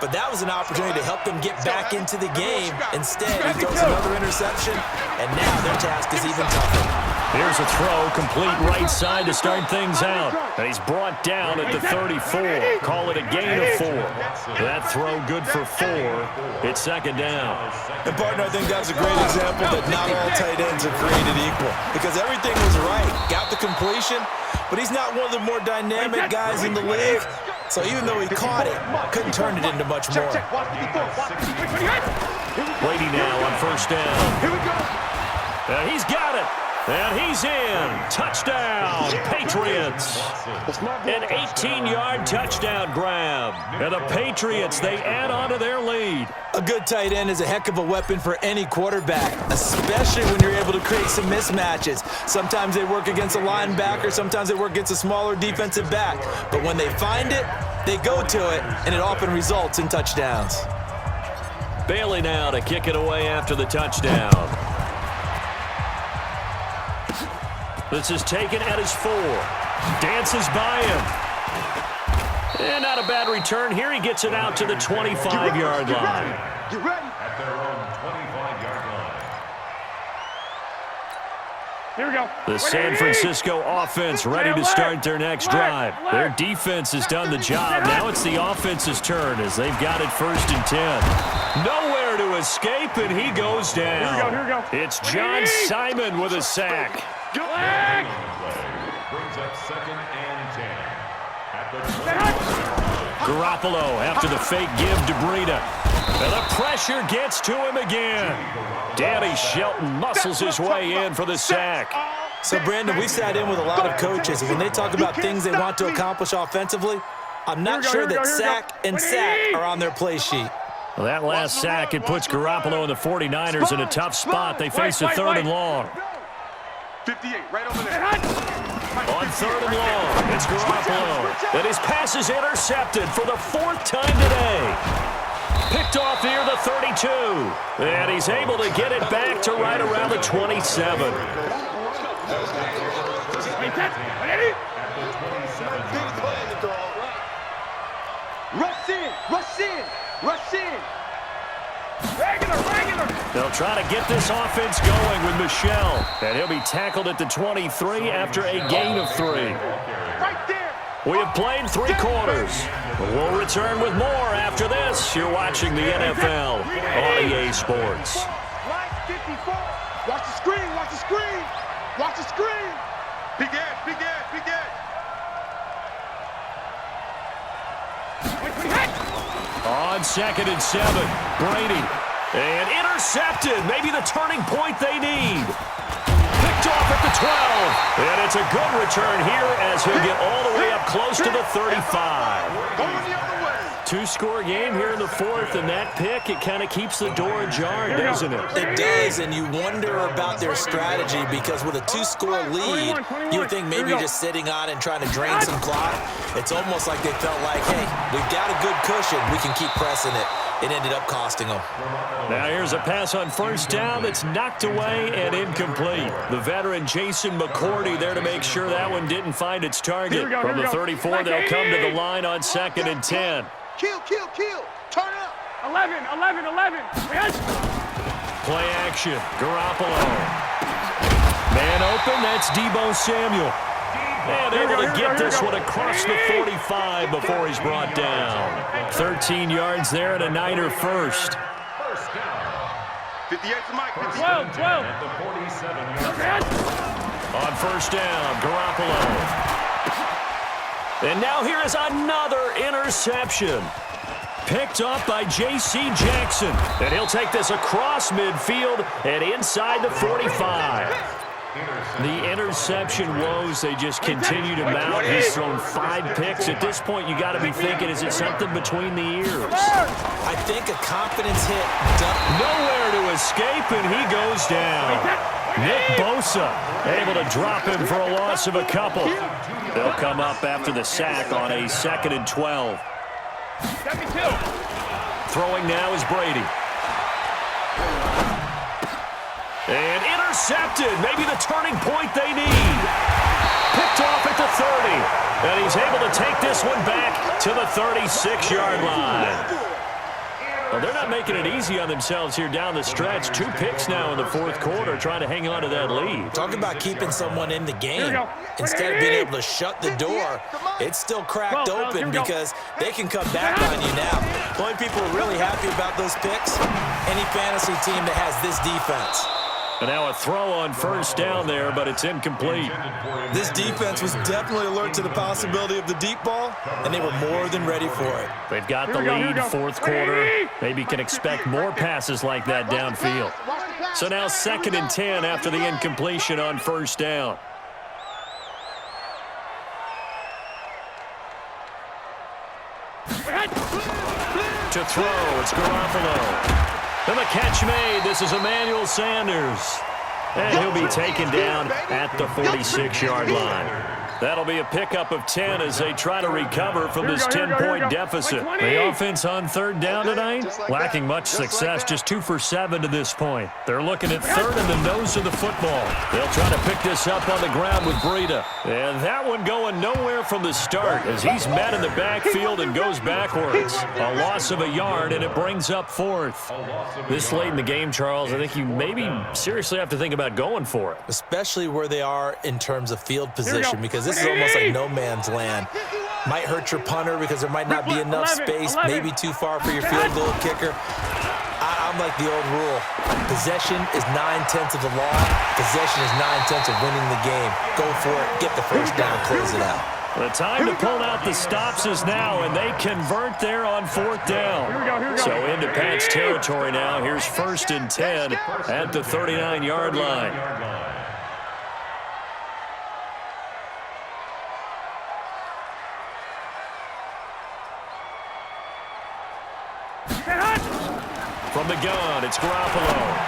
But that was an opportunity to help them get back into the game. Instead, he throws another interception, and now their task is even tougher. Here's a throw, complete right side to start things out. And he's brought down at the 34. Call it a gain of 4. That throw good for 4. It's second down. And, partner, I think that's a great example that not all tight ends are created equal. Because everything was right. Got the completion, but he's not one of the more dynamic guys in the league. So even though he caught it, couldn't turn it into much more. Brady now on first down. Here we go. And he's got it. And he's in. Touchdown, Patriots. An 18-yard touchdown grab. And the Patriots, they add on to their lead. A good tight end is a heck of a weapon for any quarterback, especially when you're able to create some mismatches. Sometimes they work against a linebacker. Sometimes they work against a smaller defensive back. But when they find it, they go to it, and it often results in touchdowns. Bailey now to kick it away after the touchdown. This is taken at his 4. Dances by him. And not a bad return here. He gets it out to the 25-yard line. Get ready. At their own 25-yard line. Here we go. The San Francisco offense ready to start their next drive. Their defense has done the job. Now it's the offense's turn as they've got it first and 10. Nowhere to escape, and he goes down. Here we go. It's John Simon with a sack. Good leg. Brings up second and 10. At the Garoppolo after the fake give to Breida. And the pressure gets to him again. Danny Shelton muscles his way in for the sack. So, Brandon, we've sat in with a lot of coaches, and when they talk about things they want to accomplish offensively, I'm not sure that sack and sack are on their play sheet. Well, that last sack, it puts Garoppolo and the 49ers in a tough spot. They face a third and long. 58, right over there. On third and long, it's Garoppolo. And his pass is intercepted for the 4th time today. Picked off near the 32. And he's able to get it back to right around the 27. Rush in. Regular. They'll try to get this offense going with Michel. And he'll be tackled at the 23 after a gain of 3. Right there. We have played 3 quarters. We'll return with more after this. You're watching the NFL on EA Sports. Line 54. Watch the screen. Big edge. On second and 7, Brady. And intercepted. Maybe the turning point they need. Picked off at the 12. And it's a good return here as he'll get all the way up close to the 35. Going the other way. 2-score game here in the 4th, and that pick, it kind of keeps the door ajar, doesn't it? It does, and you wonder about their strategy because with a 2-score lead, you would think maybe you're just sitting on and trying to drain some clock. It's almost like they felt like, hey, we've got a good cushion. We can keep pressing it. It ended up costing them. Now here's a pass on first down that's knocked away and incomplete. The veteran Jason McCourty there to make sure that one didn't find its target. From the 34, they'll come to the line on second and 10. Kill. Turn up. 11. Play action. Garoppolo. Man open, that's Deebo Samuel. And able to get this one across the 45 before he's brought down. 13 yards there and a Niner first. First down. 58 to Mike. 12. At the 47-yard line. On first down, Garoppolo. And now here is another interception. Picked up by J.C. Jackson. And he'll take this across midfield and inside the 45. The interception woes, they just continue to mount. He's thrown 5 picks. At this point, you got to be thinking, is it something between the ears? I think a confidence hit. Nowhere to escape, and he goes down. Nick Bosa able to drop him for a loss of a couple. They'll come up after the sack on a 2nd and 12. Throwing now is Brady. And intercepted. Maybe the turning point they need. Picked off at the 30. And he's able to take this one back to the 36-yard line. Well, they're not making it easy on themselves here down the stretch. 2 picks now in the fourth quarter, trying to hang on to that lead. Talk about keeping someone in the game. Instead of being able to shut the door, it's still cracked open because they can come back on you now. The only people who are really happy about those picks, any fantasy team that has this defense. And now a throw on first down there, but it's incomplete. This defense was definitely alert to the possibility of the deep ball, and they were more than ready for it. They've got the lead, fourth quarter. Maybe can expect more passes like that downfield. So now 2nd and 10 after the incompletion on first down. To throw, it's Garoppolo. And the catch made. This is Emmanuel Sanders. And he'll be taken down at the 46-yard line. That'll be a pickup of 10 as they try to recover from this 10-point deficit. The offense on 3rd down tonight, lacking much success, just 2 for 7 to this point. They're looking at 3rd and the nose of the football. They'll try to pick this up on the ground with Breida. And that one going nowhere from the start as he's met in the backfield and goes backwards. A loss of a yard, and it brings up 4th. This late in the game, Charles, I think you maybe seriously have to think about going for it. Especially where they are in terms of field position, because this is almost like no man's land. Might hurt your punter because there might not be enough space, maybe too far for your field goal kicker. I'm like the old rule. Possession is 9/10 of the law. Possession is 9/10 of winning the game. Go for it. Get the first down. Close it out. The time to pull out the stops is now, and they convert there on 4th down. So into Pat's territory now. Here's 1st and 10 at the 39-yard line. From the gun, it's Garoppolo.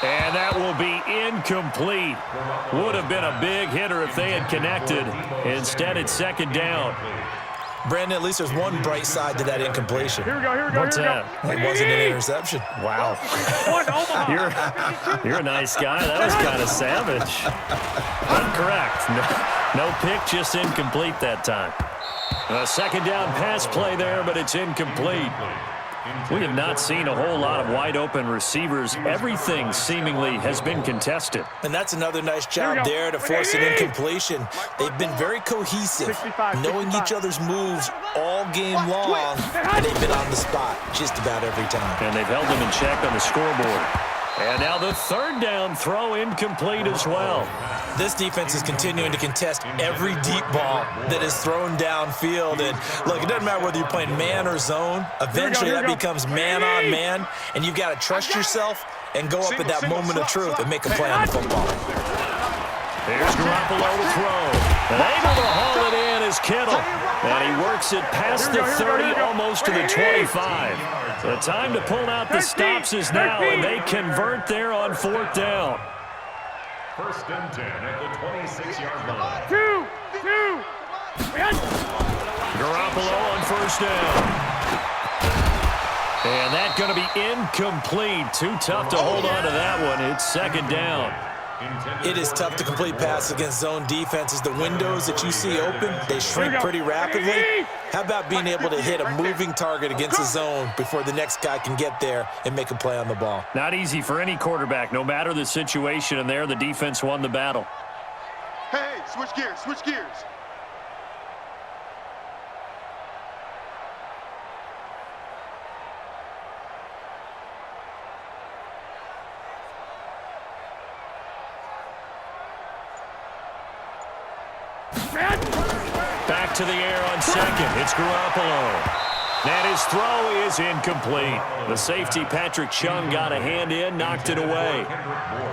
And that will be incomplete. Would have been a big hitter if they had connected. Instead, it's 2nd down. Brandon, at least there's one bright side to that incompletion. What's that? It wasn't an interception. Wow. You're a nice guy. That was kind of savage. But correct. No pick, just incomplete that time. A 2nd down pass play there, but it's incomplete. We have not seen a whole lot of wide-open receivers. Everything seemingly has been contested. And that's another nice job there to force an incompletion. They've been very cohesive, knowing each other's moves all game long, and they've been on the spot just about every time. And they've held them in check on the scoreboard. And now the 3rd down throw incomplete as well. This defense is continuing to contest every deep ball that is thrown downfield. And look, it doesn't matter whether you're playing man or zone. Eventually that becomes man on man, and you've got to trust yourself and go up at that moment of truth and make a play on the football. Here's Garoppolo to throw. And able to haul it in is Kittle. And he works it past the 30, almost to the 25. The time to pull out the stops is now, and they convert there on 4th down. 1st and 10 at the 26-yard line. Garoppolo on 1st down. And that's going to be incomplete. Too tough to hold on to that one. It's 2nd down. It is tough to complete passes against zone defenses. The windows that you see open, they shrink pretty rapidly. How about being able to hit a moving target against a zone before the next guy can get there and make a play on the ball? Not easy for any quarterback, no matter the situation, and there the defense won the battle. Hey, switch gears, switch gears. Back to the air on 2nd. It's Garoppolo. And his throw is incomplete. The safety, Patrick Chung, got a hand in, knocked it away.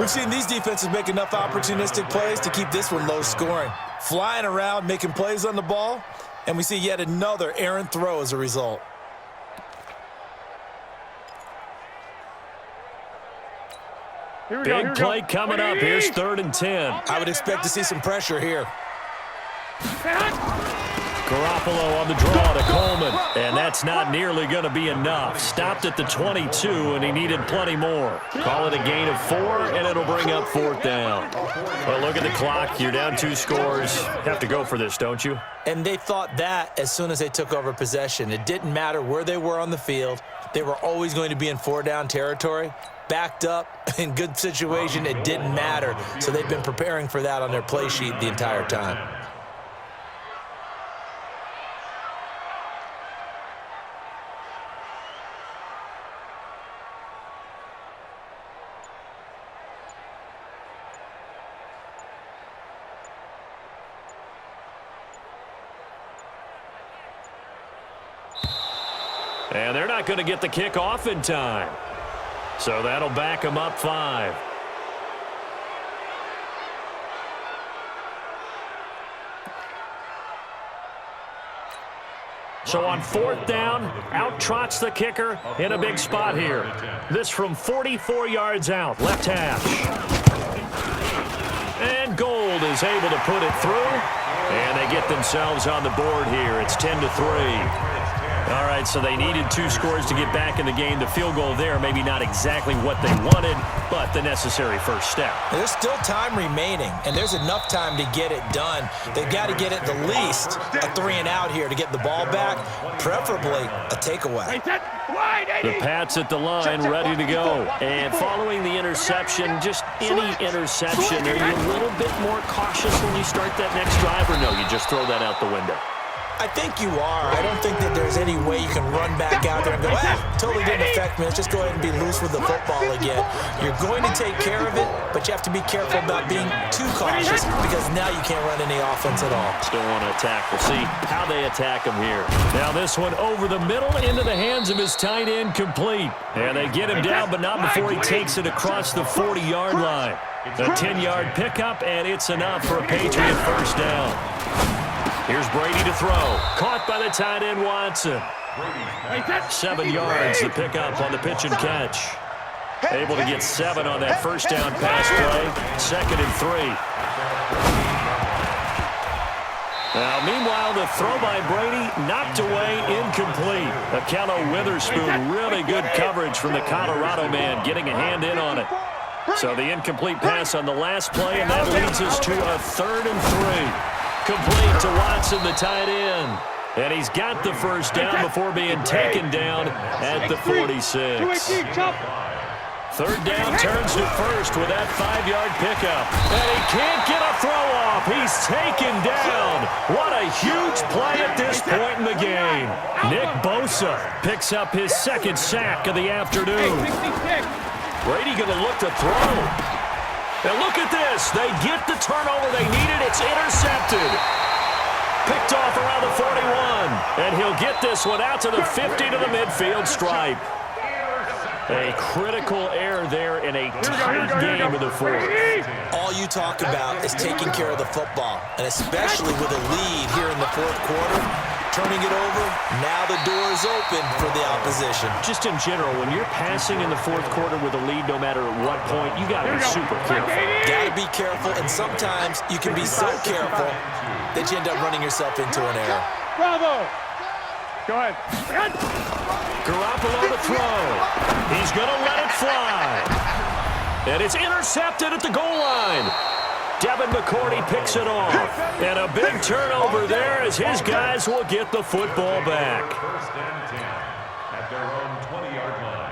We've seen these defenses make enough opportunistic plays to keep this one low scoring. Flying around, making plays on the ball, and we see yet another errant throw as a result. Big play coming up. Here's 3rd and 10. I would expect to see some pressure here. Garoppolo on the draw to Coleman. And that's not nearly going to be enough. Stopped at the 22, and he needed plenty more. Call it a gain of 4, and it'll bring up 4th down. Well, look at the clock. You're down 2 scores. Have to go for this, don't you? And they thought that as soon as they took over possession. It didn't matter where they were on the field. They were always going to be in 4-down territory. Backed up, in good situation, it didn't matter. So they've been preparing for that on their play sheet the entire time. And they're not going to get the kick off in time. So that'll back them up 5. So on 4th down, out trots the kicker in a big spot here. This from 44 yards out, left hash. And Gold is able to put it through. And they get themselves on the board here. It's 10-3. All right, so they needed 2 scores to get back in the game. The field goal there, maybe not exactly what they wanted, but the necessary first step. There's still time remaining, and there's enough time to get it done. They've got to get at the least a 3-and-out here to get the ball back, preferably a takeaway. The Pats at the line, ready to go. And following the interception, just any interception, are you a little bit more cautious when you start that next drive, or no, you just throw that out the window? I think you are. I don't think that there's any way you can run back out there and go, totally didn't affect me. Let's just go ahead and be loose with the football again. You're going to take care of it, but you have to be careful about being too cautious because now you can't run any offense at all. Still want to attack. We'll see how they attack him here. Now this one over the middle into the hands of his tight end, complete. And they get him down, but not before he takes it across the 40-yard line. A 10-yard pickup, and it's enough for a Patriot first down. Here's Brady to throw. Caught by the tight end, Watson. 7 yards, the pickup on the pitch and catch. Able to get 7 on that first down pass play. 2nd and 3. Now, meanwhile, the throw by Brady knocked away, incomplete. Akello Witherspoon, really good coverage from the Colorado man, getting a hand in on it. So the incomplete pass on the last play, and that leads us to a 3rd and 3. Complete to Watson, the tight end. And he's got the first down before being taken down at the 46. 3rd down turns to first with that 5-yard pickup. And he can't get a throw off. He's taken down. What a huge play at this point in the game. Nick Bosa picks up his 2nd sack of the afternoon. Brady going to look to throw. And look at this. They get the turnover they needed. It's intercepted. Picked off around the 41. And he'll get this one out to the 50 to the midfield stripe. A critical error there in a tight game of the 4th. All you talk about is taking care of the football, and especially with a lead here in the 4th quarter. Turning it over, now the door is open for the opposition. Just in general, when you're passing in the 4th quarter with a lead, no matter at what point, you got to be super careful. Got to be careful, and sometimes you can be so careful that you end up running yourself into an error. Bravo! Go ahead. Garoppolo to throw. He's going to let it fly. And it's intercepted at the goal line. Devin McCourty picks it off. And a big turnover there as his guys will get the football back. 1st and 10 at their own 20-yard line.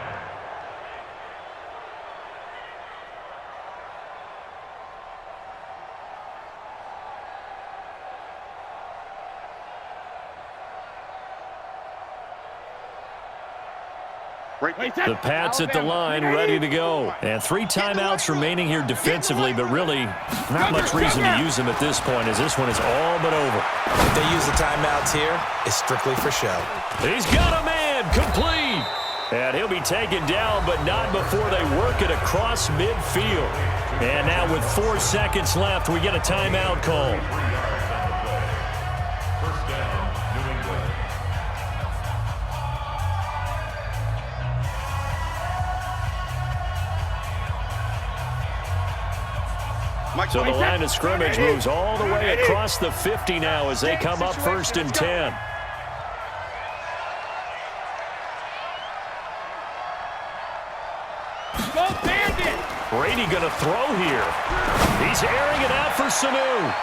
The Pats at the line, ready to go. And 3 timeouts remaining here defensively, but really not much reason to use them at this point, as this one is all but over. If they use the timeouts here, it's strictly for show. He's got a man, complete. And he'll be taken down, but not before they work it across midfield. And now with 4 seconds left, we get a timeout call. First down, New England. So the line of scrimmage moves all the way across the 50 now as they come up 1st and 10. Brady going to throw here. He's airing it out for Sanu.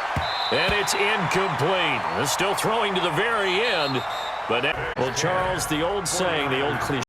And it's incomplete. Still throwing to the very end. But, well, Charles, the old saying, the old cliche.